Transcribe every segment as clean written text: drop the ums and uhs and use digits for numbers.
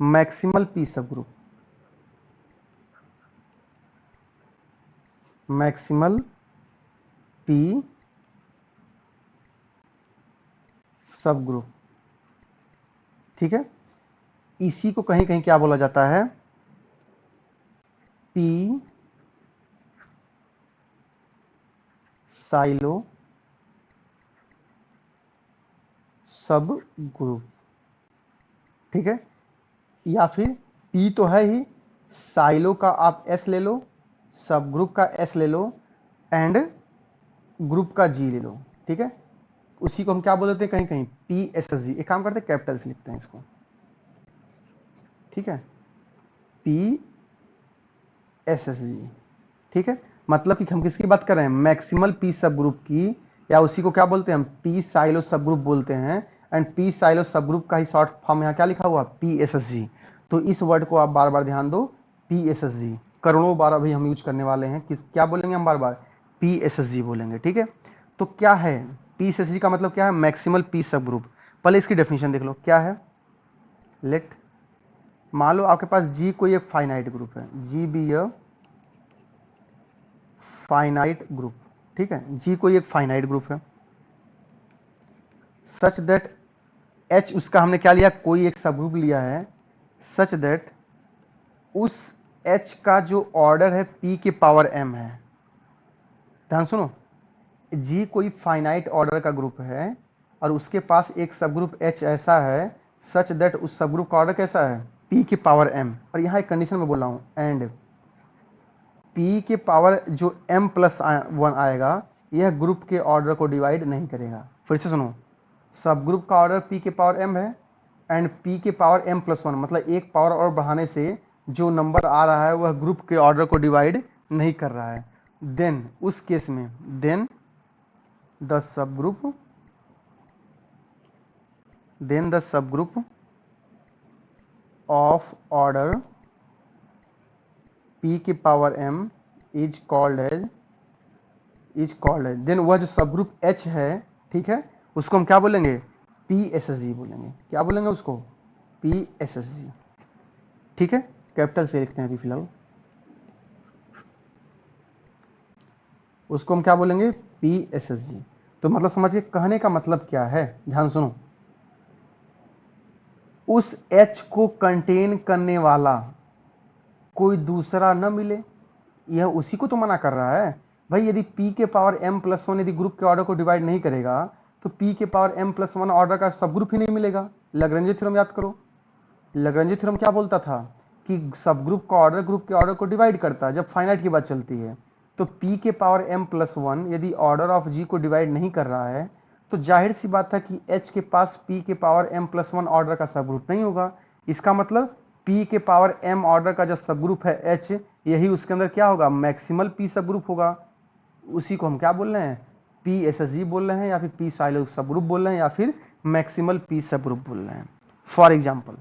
Maximal P सब group, maximal P सब group, ठीक है। इसी को कहीं कहीं क्या बोला जाता है, पी साइलो सब ग्रुप, ठीक है। या फिर पी तो है ही, साइलो का आप एस ले लो, सब ग्रुप का एस ले लो, एंड ग्रुप का जी ले लो, ठीक है। उसी को हम क्या बोल देते हैं कहीं कहीं पी एस एस जी। एक काम करते हैं कैपिटल से लिखते हैं इसको, ठीक है, पी एस एस जी, ठीक है। मतलब कि हम किसकी बात कर रहे हैं, मैक्सिमल पी सब ग्रुप की, या उसी को क्या बोलते हैं हम पी साइलो सब ग्रुप बोलते हैं। एंड पी साइलो सब ग्रुप का ही शॉर्ट फॉर्म यहाँ क्या लिखा हुआ, पी एस एस जी। तो इस वर्ड को आप बार बार ध्यान दो, पी एस एस जी, करोड़ों बार अभी हम यूज करने वाले हैं। किस क्या बोलेंगे हम बार बार, पी एस एस जी बोलेंगे, ठीक है। तो क्या है पी एस एस जी का मतलब, क्या है, मैक्सिमल पी सब ग्रुप। पहले इसकी डेफिनेशन देख लो क्या है। लेट, मान लो आपके पास जी कोई एक फाइनाइट ग्रुप है, G be a finite group, ठीक है। जी कोई एक फाइनाइट ग्रुप है, सच दैट एच उसका हमने क्या लिया, कोई एक सब ग्रुप लिया है, सच दैट उस एच का जो ऑर्डर है पी के पावर एम है। ध्यान सुनो, जी कोई फाइनाइट ऑर्डर का ग्रुप है और उसके पास एक सब ग्रुप एच ऐसा है, सच दैट उस सब ग्रुप का ऑर्डर कैसा है, पी के पावर एम। और यहाँ एक कंडीशन में बोल रहा हूँ, एंड पी के पावर जो m प्लस 1 आएगा, यह ग्रुप के ऑर्डर को डिवाइड नहीं करेगा। फिर से सुनो, सब ग्रुप का ऑर्डर p के पावर m है, एंड p के पावर m प्लस 1 मतलब एक पावर और बढ़ाने से जो नंबर आ रहा है वह ग्रुप के ऑर्डर को डिवाइड नहीं कर रहा है। देन उस केस में, then the subgroup, then the subgroup of order p के power m is called as, then वह जो सब ग्रुप H है, ठीक है, उसको हम क्या बोलेंगे, पी एस एस जी बोलेंगे। क्या बोलेंगे उसको, पी एस एस जी, ठीक है। कैपिटल से लिखते हैं अभी फिलहाल, उसको हम क्या बोलेंगे, पी एस एस जी। तो मतलब समझ के कहने का मतलब क्या है, ध्यान सुनो, उस H को कंटेन करने वाला कोई दूसरा न मिले, यह उसी को तो मना कर रहा है भाई। यदि p के पावर m प्लस 1 यदि ग्रुप के ऑर्डर को डिवाइड नहीं करेगा तो p के पावर m प्लस 1 ऑर्डर का सब ग्रुप ही नहीं मिलेगा। लैग्रेंज थ्योरम याद करो, लैग्रेंज थ्योरम क्या बोलता था कि सब ग्रुप का ऑर्डर ग्रुप के ऑर्डर को डिवाइड करता है जब फाइनाइट की बात चलती है। तो p के पावर m प्लस 1 यदि ऑर्डर ऑफ g को डिवाइड नहीं कर रहा है तो जाहिर सी बात है कि h के पास p के पावर m प्लस 1 ऑर्डर का सब ग्रुप नहीं होगा। इसका मतलब p के पावर m ऑर्डर का जो सब ग्रुप है h, यही उसके अंदर क्या होगा, मैक्सिमल p सब ग्रुप होगा। उसी को हम क्या बोल रहे हैं, पी एस एस जी बोल रहे हैं, या फिर पी साइलो सब ग्रुप बोल रहे हैं, या फिर मैक्सिमल पी सब ग्रुप बोल रहे हैं। फॉर एग्जाम्पल,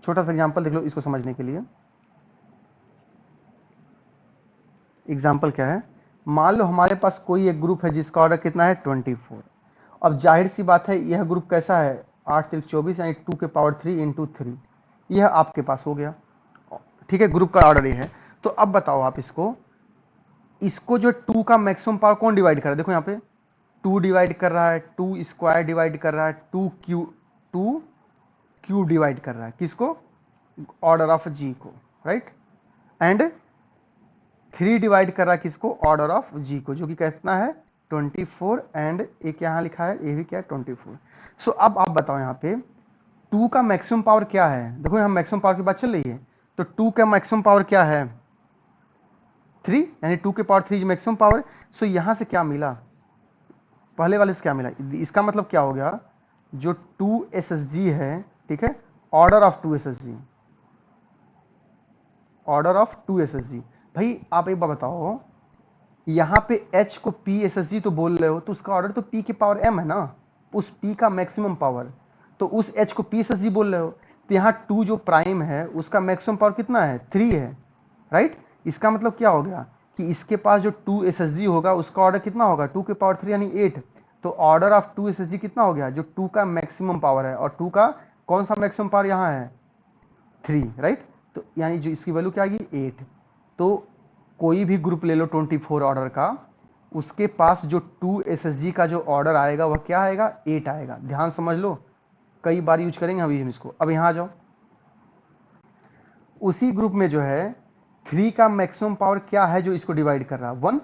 छोटा सा एग्जाम्पल देख लो इसको समझने के लिए। एग्जाम्पल क्या है, मान लो हमारे पास कोई एक ग्रुप है जिसका ऑर्डर कितना है 24। अब जाहिर सी बात है यह ग्रुप कैसा है, 8 3 24 यानी 2 के पावर 3 इंटू 3, यह आपके पास हो गया, ठीक है। ग्रुप का ऑर्डर ये है। तो अब बताओ आप इसको, इसको जो 2 का मैक्सिमम पावर कौन डिवाइड कर रहा है, देखो यहाँ पे 2 डिवाइड कर रहा है, 2 स्क्वायर डिवाइड कर रहा है, 2 क्यू डिवाइड कर रहा है, किसको, ऑर्डर ऑफ जी को, राइट। एंड 3 डिवाइड कर रहा है किसको, ऑर्डर ऑफ जी को, जो कि कितना है 24। एंड एक यहाँ लिखा है, ये भी क्या है 24। सो अब आप बताओ यहाँ पे 2 का मैक्सिमम पावर क्या है, देखो यहाँ मैक्सिमम पावर की बात चल रही है। तो 2 का मैक्सिमम पावर क्या है 3, यानी 2 के पावर 3 मैक्सिमम पावर। सो यहाँ से क्या मिला, पहले वाले से क्या मिला, इसका मतलब क्या हो गया, जो 2 एस एस जी है, ठीक है, order of 2 S S G, order of 2 S S G. भाई आप एक बार बताओ, यहाँ पे H को पी एस एस जी तो बोल रहे हो, तो उसका ऑर्डर तो P के पावर M है ना, उस P का मैक्सिमम पावर। तो उस H को पी एस एस जी बोल रहे हो, तो यहाँ 2 जो प्राइम है उसका मैक्सिमम पावर कितना है 3 है, राइट। इसका मतलब क्या हो गया कि इसके पास जो 2 एस एस जी होगा उसका ऑर्डर कितना होगा 2 के पावर 3 यानी 8। तो order of 2 S S G कितना हो गया, जो 2 का मैक्सिमम पावर है, और 2 का कौन सा मैक्सिमम पावर यहाँ है 3, राइट। तो यानी जो इसकी वैल्यू क्या आएगी 8। तो कोई भी ग्रुप ले लो 24 ऑर्डर का, उसके पास जो 2 SSG का जो ऑर्डर आएगा वह क्या आएगा 8 आएगा। ध्यान समझ लो, कई बार यूज करेंगे हम इसको। अब यहाँ आ जाओ, उसी ग्रुप में जो है 3 का मैक्सिमम पावर क्या है जो इसको डिवाइड कर रहा है 1।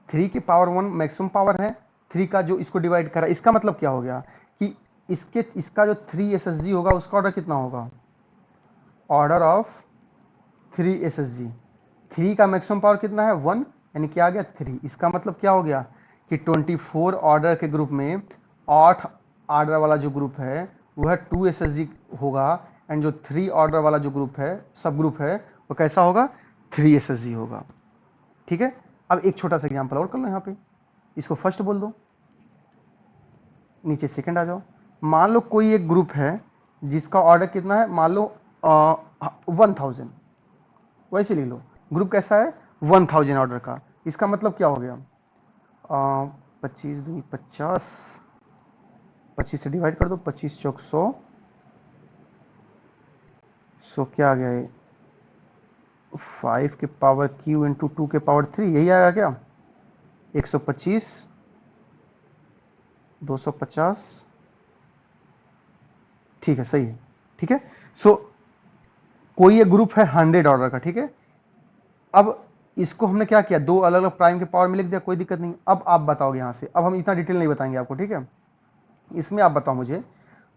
3 की पावर 1 मैक्सिमम पावर है 3 का जो इसको डिवाइड कर रहा है। इसका मतलब क्या हो गया कि इसका जो 3 SSG होगा उसका ऑर्डर कितना होगा, ऑर्डर ऑफ 3 SSG। 3 का मैक्सिमम पावर कितना है 1, यानी क्या आ गया 3। इसका मतलब क्या हो गया कि 24 ऑर्डर के ग्रुप में 8 ऑर्डर वाला जो ग्रुप है वह 2 SSG होगा, एंड जो 3 ऑर्डर वाला जो ग्रुप है, सब ग्रुप है, वो कैसा होगा 3 SSG होगा। ठीक है। अब एक छोटा सा एग्जांपल और कर लो यहाँ पे, इसको फर्स्ट बोल दो, नीचे सेकंड आ जाओ। मान लो कोई एक ग्रुप है जिसका ऑर्डर कितना है, मान लो 1000, वैसे ले लो। ग्रुप कैसा है 1000 ऑर्डर का। इसका मतलब क्या हो गया 25 दूनी 50, 25 से डिवाइड कर दो, 25 चौक 100, 100 क्या आ गया ये 5 के पावर Q इंटू 2 के पावर 3, यही आएगा क्या 125, 250। ठीक है, सही है। ठीक है। सो कोई एक ग्रुप है 100 ऑर्डर का। ठीक है। अब इसको हमने क्या किया, दो अलग अलग प्राइम के पावर में लिख दिया, कोई दिक्कत नहीं। अब आप बताओगे यहाँ से, अब हम इतना डिटेल नहीं बताएंगे आपको। ठीक है। इसमें आप बताओ मुझे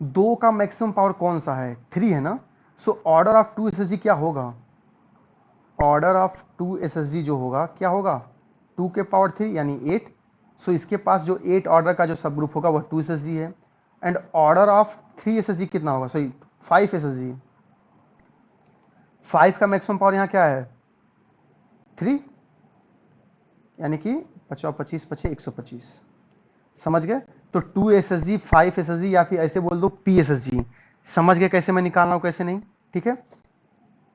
2 का मैक्सिमम पावर कौन सा है 3 है ना। सो ऑर्डर ऑफ 2 SSG क्या होगा, ऑर्डर ऑफ 2 SSG जो होगा क्या होगा 2 के पावर 3 यानी 8। सो इसके पास जो 8 ऑर्डर का जो सब ग्रुप होगा वह 2 SSG है। एंड ऑर्डर ऑफ 3 SSG कितना होगा, सॉरी 5 SSG। 5 का मैक्सिमम पावर यहाँ क्या है 3, यानी कि 50 25 25 125। समझ गए। तो 2 SSG 5 SSG या फिर ऐसे बोल दो P SSG। समझ गए कैसे मैं निकालना हूँ कैसे नहीं। ठीक है।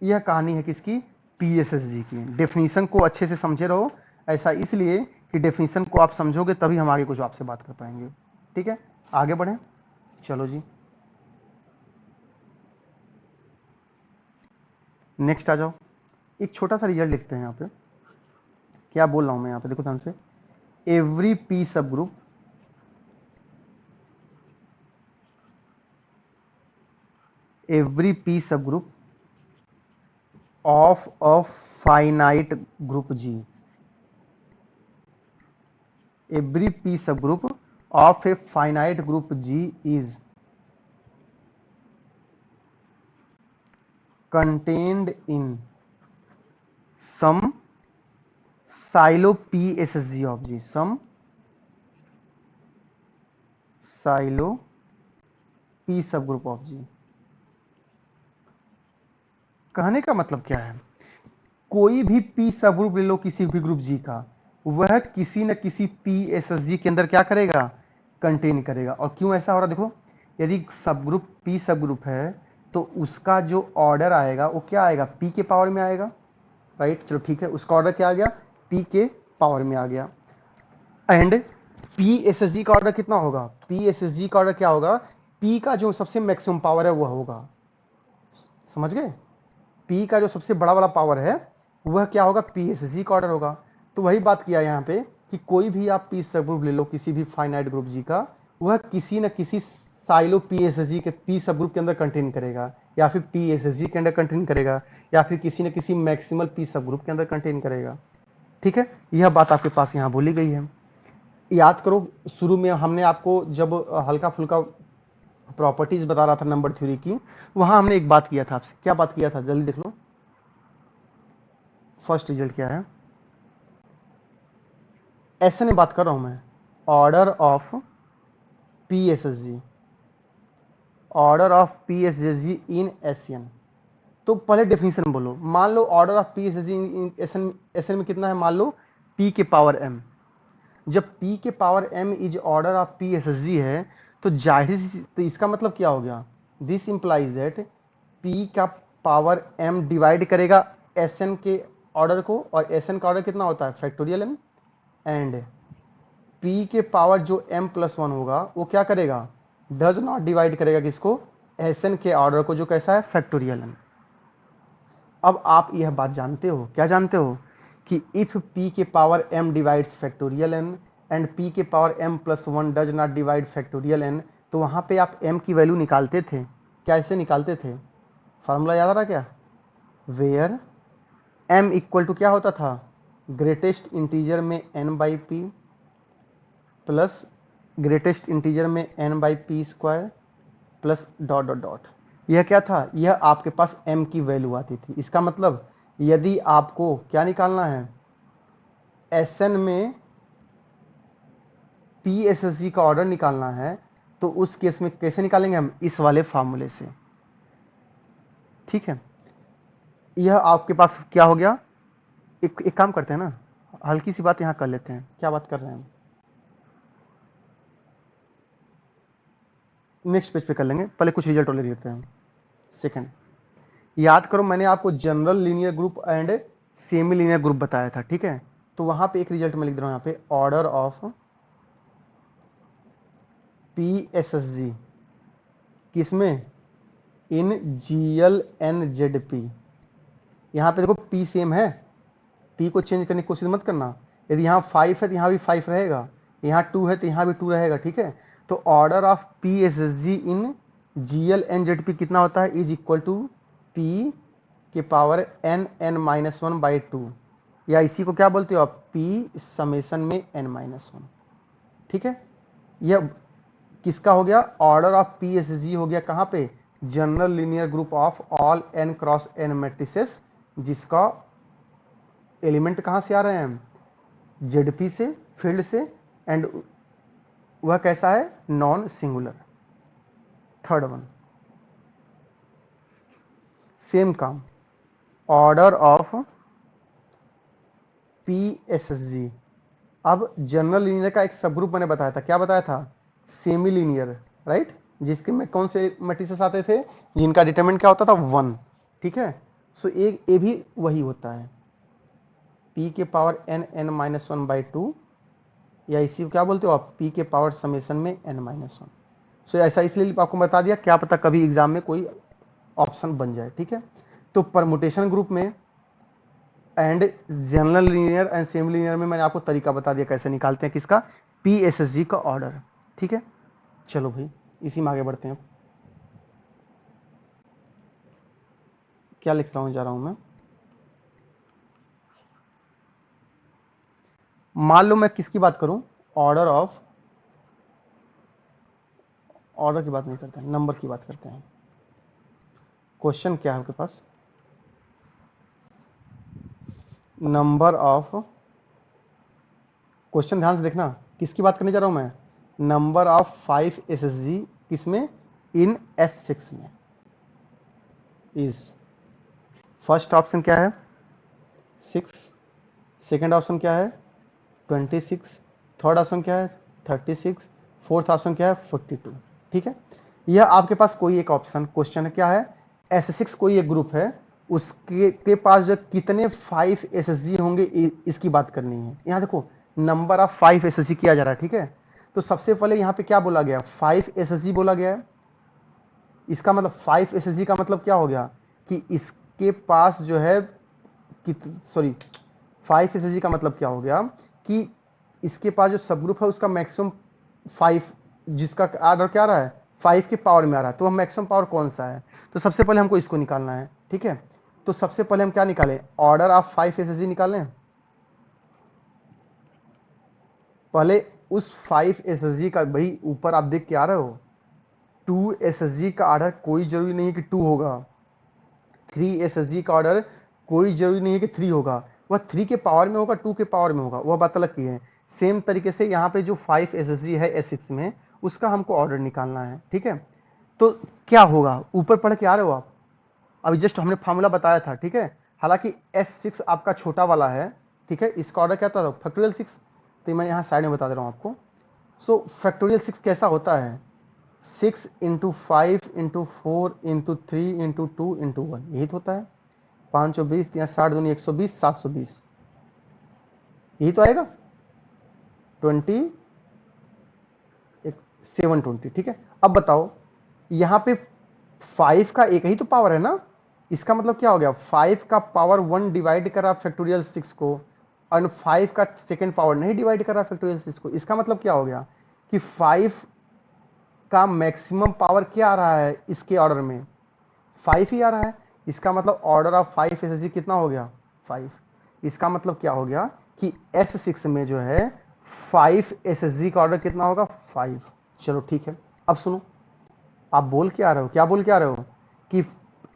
यह कहानी है किसकी, P SSG की। डेफिनेशन को अच्छे से समझे रहो, ऐसा इसलिए कि डेफिनेशन को आप समझोगे तभी हम आगे कुछ आपसे बात कर पाएंगे। ठीक है, आगे बढ़ें। चलो जी, नेक्स्ट आ जाओ। एक छोटा सा रिजल्ट लिखते हैं यहाँ पे। क्या बोल रहा हूँ मैं यहाँ पे, देखो ध्यान से। एवरी P सब group subgroup of a finite group G, every P subgroup of a finite group G is contained in some silo P SSG of G, some silo P subgroup of G। कहने का मतलब क्या है, कोई भी P सब group ले लो किसी भी ग्रुप G का, वह किसी न किसी P SSG के अंदर क्या करेगा, कंटेन करेगा। और क्यों ऐसा हो रहा, देखो यदि सब ग्रुप P सब ग्रुप है तो उसका जो ऑर्डर आएगा वो क्या आएगा P के पावर में आएगा, राइट। चलो ठीक है, उसका ऑर्डर क्या आ गया P के पावर में आ गया। एंड P SSG का ऑर्डर कितना होगा, P SSG का ऑर्डर क्या होगा, P का जो सबसे मैक्सिमम पावर है वह होगा। समझ गए, P का जो सबसे बड़ा वाला पावर है वह क्या होगा P SSG का ऑर्डर होगा। तो वही बात किया यहाँ पे कि कोई भी आप P सब ग्रुप ले लो किसी भी फाइनाइट ग्रुप G का, वह किसी न किसी साइलो P SSG के P सब ग्रुप के अंदर कंटेन करेगा, या फिर P SSG के अंदर कंटेन करेगा, या फिर किसी न किसी मैक्सिमल P सब ग्रुप के अंदर कंटेन करेगा। ठीक है, यह बात आपके पास यहाँ बोली गई है। याद करो, शुरू में हमने आपको जब हल्का फुल्का प्रॉपर्टीज बता रहा था नंबर थ्योरी की, वहां हमने एक बात किया था आपसे। क्या बात किया था, जल्दी देख लो। फर्स्ट रिजल्ट क्या है, ऐसे में बात कर रहा हूं मैं, order of P SSG, order of P SSG in SN। तो पहले डेफिनेशन बोलो। मान लो order of P SSG in SN में कितना है, मान लो P के पावर M। जब P के power M is order of P SSG है तो जाहिर सी, तो इसका मतलब क्या हो गया, दिस इंप्लाइज दैट P का पावर M डिवाइड करेगा SN के ऑर्डर को, और SN का ऑर्डर कितना होता है फैक्टोरियल M। एंड P के पावर जो M+1 होगा वो क्या करेगा, डज नॉट डिवाइड करेगा किसको, SN के ऑर्डर को, जो कैसा है फैक्टोरियल M। अब आप यह बात जानते हो, क्या जानते हो, कि इफ p के power m divides factorial n and p के power m plus 1 does not divide factorial n, तो वहाँ पे आप m की वैल्यू निकालते थे, क्या ऐसे निकालते थे, फार्मूला याद आ रहा क्या, वेयर m इक्वल टू क्या होता था, ग्रेटेस्ट इंटीजर में n by P plus greatest integer में n by P square plus dot dot dot. यह क्या था, यह आपके पास m की वैल्यू आती थी। इसका मतलब यदि आपको क्या निकालना है, Sn में PSSG का ऑर्डर निकालना है, तो उस केस में कैसे निकालेंगे हम, इस वाले फार्मूले से, ठीक है। यह आपके पास क्या हो गया, एक काम करते हैं ना, हल्की सी बात यहाँ कर लेते हैं, क्या बात कर रहे हैं हम, नेक्स्ट पेज पे कर लेंगे, पहले कुछ रिजल्ट और ले लेते हैं। सेकंड, याद करो मैंने आपको general linear group and semi linear group बताया था, ठीक है। तो वहां पे एक रिजल्ट मैं लिख दे रहा हूं, यहाँ पे ऑर्डर ऑफ PSSG किसमें, इन GLNZP। यहाँ पे देखो P सेम है, P को चेंज करने की कोशिश मत करना। यदि यहाँ 5 है तो यहाँ भी 5 रहेगा, यहाँ 2 है तो यहाँ भी 2 रहेगा, ठीक है। तो order of PSSG in GLNZP कितना होता है, इज इक्वल टू P के पावर n बाई 2, या इसी को क्या बोलते हो आप, P समेसन में n-1, ठीक है। यह किसका हो गया, ऑर्डर ऑफ PSSG हो गया कहाँ पे, general linear group of all n cross n matrices, जिसका एलिमेंट कहाँ से आ रहे हैं, ZP से, फील्ड से, एंड वह कैसा है, non singular. Third one, same काम, ऑर्डर ऑफ PSSG। अब जनरल लीनियर का एक सब ग्रुप मैंने बताया था, क्या बताया था, सेमी लीनियर, राइट, जिसके में कौन से मैट्रिसेस आते थे, जिनका डिटरमिनेंट क्या होता था, 1, ठीक है। सो एक ए भी वही होता है, P के पावर n बाई 2, या इसी को क्या बोलते हो आप, P के पावर समेसन में n-1। सो ऐसा इसलिए आपको बता दिया, क्या पता कभी एग्जाम में कोई ऑप्शन बन जाए, ठीक है। तो परमुटेशन ग्रुप में and general linear and semi linear में मैंने आपको तरीका बता दिया कैसे निकालते हैं किसका, PSSG का ऑर्डर, ठीक है। चलो भाई इसी में आगे बढ़ते हैं। क्या लिख रहा हूँ, जा रहा हूँ मैं, मान लो मैं किसकी बात करूं, ऑर्डर ऑफ, ऑर्डर की बात नहीं करते हैं, नंबर की बात करते हैं। क्वेश्चन क्या है आपके पास, नंबर ऑफ, क्वेश्चन ध्यान से देखना, किसकी बात करने जा रहा हूं मैं, नंबर ऑफ 5 SSG किसमें, इन S6 में, इज, फर्स्ट ऑप्शन क्या है 6, सेकेंड ऑप्शन क्या है 26, थर्ड ऑप्शन क्या है 36, फोर्थ ऑप्शन क्या है 42, ठीक है। यह आपके पास कोई एक ऑप्शन क्वेश्चन क्या है, S6 कोई एक ग्रुप है, उसके के पास जो कितने 5 SSG होंगे इसकी बात करनी है। यहाँ देखो नंबर ऑफ 5 SSG किया जा रहा है, ठीक है। तो सबसे पहले यहाँ पे क्या बोला गया, 5 SSG बोला गया है। इसका मतलब 5 SSG का मतलब क्या हो गया, कि इसके पास जो है सॉरी 5 SSG का मतलब क्या हो गया, कि इसके पास जो सब ग्रुप है उसका मैक्सिमम 5, जिसका ऑर्डर क्या आ रहा है 5 के पावर में आ रहा है, तो वह मैक्सिमम पावर कौन सा है। तो सबसे पहले हमको इसको निकालना है, ठीक है। तो सबसे पहले हम क्या निकालें, ऑर्डर ऑफ 5 SSG निकालें। पहले उस 5 SSG का, भाई ऊपर आप देख के आ रहे हो 2 SSG का ऑर्डर कोई जरूरी नहीं है कि 2 होगा, 3 SSG का ऑर्डर कोई जरूरी नहीं है कि 3 होगा, वह 3 के पावर में होगा, 2 के पावर में होगा, वह बात अलग की है। सेम तरीके से यहाँ पे जो 5 SSG है S6 में, उसका हमको ऑर्डर निकालना है, ठीक है। तो क्या होगा, ऊपर पढ़ के आ रहे हो आप, अभी जस्ट हमने फार्मूला बताया था, ठीक है। हालांकि S6 आपका छोटा वाला है, ठीक है, इसका ऑर्डर क्या था फैक्टोरियल 6, तो मैं यहाँ साइड में बता दे रहा हूँ आपको। सो फैक्टोरियल 6 कैसा होता है, 6 into 5 into 4 into 3 into 2 into 1, यही तो होता है। 520 या 60 दूनी 120, 720, यही तो आएगा 20 720, ठीक है। अब बताओ यहाँ पे 5 का एक ही तो पावर है ना, इसका मतलब क्या हो गया, 5 का पावर 1 डिवाइड कर रहा फैक्टोरियल 6 को और 5 का सेकेंड पावर नहीं डिवाइड कर रहा फैक्टोरियल 6 को। इसका मतलब क्या हो गया कि 5 का मैक्सिमम पावर क्या आ रहा है इसके ऑर्डर में, 5 ही आ रहा है। इसका मतलब ऑर्डर ऑफ 5 एसएसजी कितना हो गया, 5। इसका मतलब क्या हो गया कि S6 में जो है 5 एसएसजी का ऑर्डर कितना होगा, 5। चलो ठीक है, अब सुनो, आप बोल के आ रहे हो, क्या बोल के आ रहे हो कि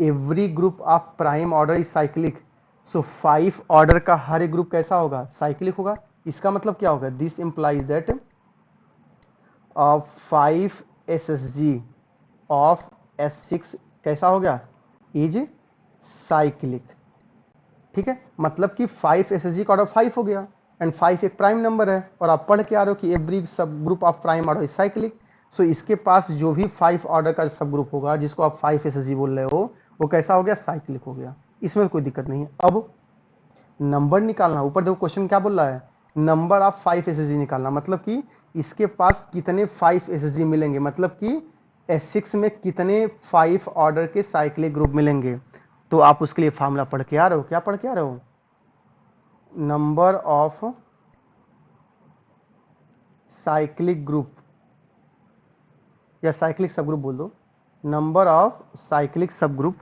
every group of prime order is cyclic, so 5 order का हर एक ग्रुप कैसा होगा, साइक्लिक होगा। इसका मतलब क्या होगा, this implies that 5 SSG of S6 कैसा हो गया, इज साइक्लिक। ठीक है, मतलब कि 5 एसएसजी का ऑर्डर 5 हो गया एंड 5 एक प्राइम नंबर है और आप पढ़ के आ रहे हो कि every subgroup of prime order is cyclic. So इसके पास जो भी 5 ऑर्डर का सब ग्रुप होगा जिसको आप 5 एसएसजी बोल रहे हो वो कैसा हो गया, साइक्लिक हो गया। इसमें कोई दिक्कत नहीं है। अब नंबर निकालना, ऊपर देखो क्वेश्चन क्या बोल रहा है, नंबर ऑफ 5 एसएसजी निकालना, मतलब कि इसके पास कितने 5 एसएसजी मिलेंगे, मतलब कि S6 में कितने 5 ऑर्डर के साइक्लिक ग्रुप मिलेंगे। तो आप उसके लिए फार्मूला पढ़ के आ रहे हो, क्या पढ़ के आ रहे हो, नंबर ऑफ साइक्लिक ग्रुप या साइक्लिक सब ग्रुप बोल दो, नंबर ऑफ साइक्लिक सब ग्रुप,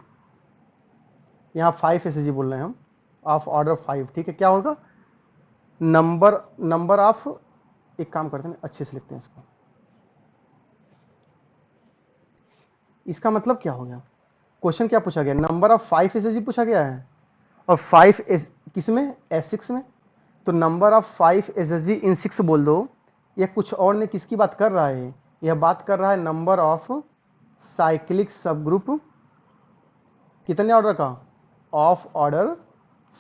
यहाँ 5 एसएसजी बोल रहे हैं हम, ऑफ ऑर्डर 5। ठीक है, क्या होगा, नंबर ऑफ, एक काम करते हैं अच्छे से लिखते हैं इसको, इसका मतलब क्या हो गया, क्वेश्चन क्या पूछा गया, नंबर ऑफ 5 एसएसजी पूछा गया है और 5 एस किस में, S6 में। तो नंबर ऑफ 5 एसएसजी इन 6 बोल दो। यह कुछ और ने किसकी बात कर रहा है, यह बात कर रहा है नंबर ऑफ साइक्लिक सब ग्रुप कितने ऑर्डर का, ऑफ ऑर्डर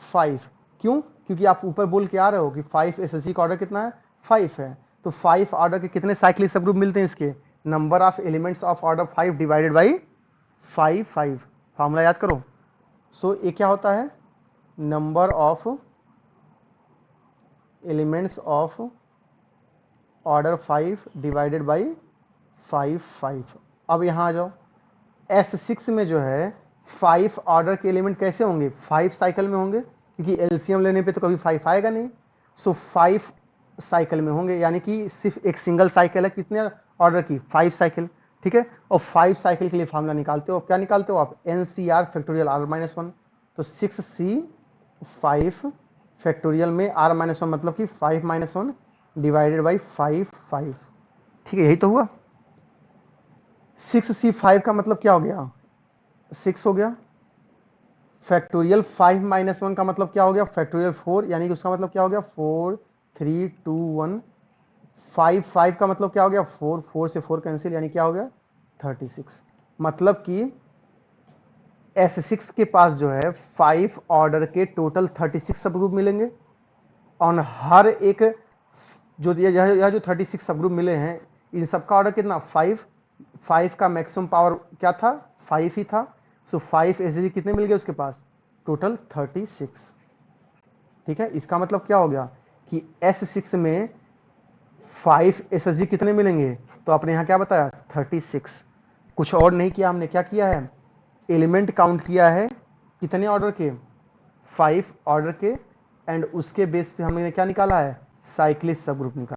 5। क्यों, क्योंकि आप ऊपर बोल के आ रहे हो कि 5 एसएसजी का ऑर्डर कितना है, 5 है। तो 5 ऑर्डर के कितने साइक्लिक सब ग्रुप मिलते हैं इसके, number of elements of order 5 divided by 5। Formula याद करो। सो ये क्या होता है, number of elements of order 5 divided by 5। अब यहाँ आ जाओ, S6 में जो है 5 ऑर्डर के एलिमेंट कैसे होंगे, 5 साइकिल में होंगे, क्योंकि एलसीएम लेने पे तो कभी 5 आएगा नहीं। सो 5 साइकिल में होंगे, यानी कि सिर्फ एक सिंगल साइकिल है कितने ऑर्डर की, 5 साइकिल। ठीक है, और 5 साइकिल के लिए फार्मूला निकालते हो, क्या निकालते हो आप, NCR फैक्टोरियल R-1। तो 6C5 फैक्टोरियल में R-1 मतलब कि 5-1 डिवाइडेड बाई 5। ठीक है, यही तो हुआ। 6C5 का मतलब क्या हो गया, 6 हो गया, फैक्टोरियल 5-1 का मतलब क्या हो गया, फैक्टोरियल 4, यानी कि उसका मतलब क्या हो गया, 4 3 2 1। 5 का मतलब क्या हो गया, 4 से 4 कैंसिल, यानी क्या हो गया 36। मतलब कि S6 के पास जो है 5 ऑर्डर के टोटल 36 सब ग्रुप मिलेंगे और हर एक जो यह जो 36 सब ग्रुप मिले हैं इन सबका ऑर्डर कितना, 5 का मैक्सिमम पावर क्या था, 5 ही था। सो 5 एसएसजी कितने मिल गए उसके पास, टोटल 36। ठीक है, इसका मतलब क्या हो गया कि S6 में 5 एसएसजी कितने मिलेंगे, तो आपने यहाँ क्या बताया, 36। कुछ और नहीं किया हमने, क्या किया है, एलिमेंट काउंट किया है कितने ऑर्डर के, 5 ऑर्डर के, एंड उसके बेस पे हमने क्या निकाला है, साइक्लिक सब ग्रुप निकाला।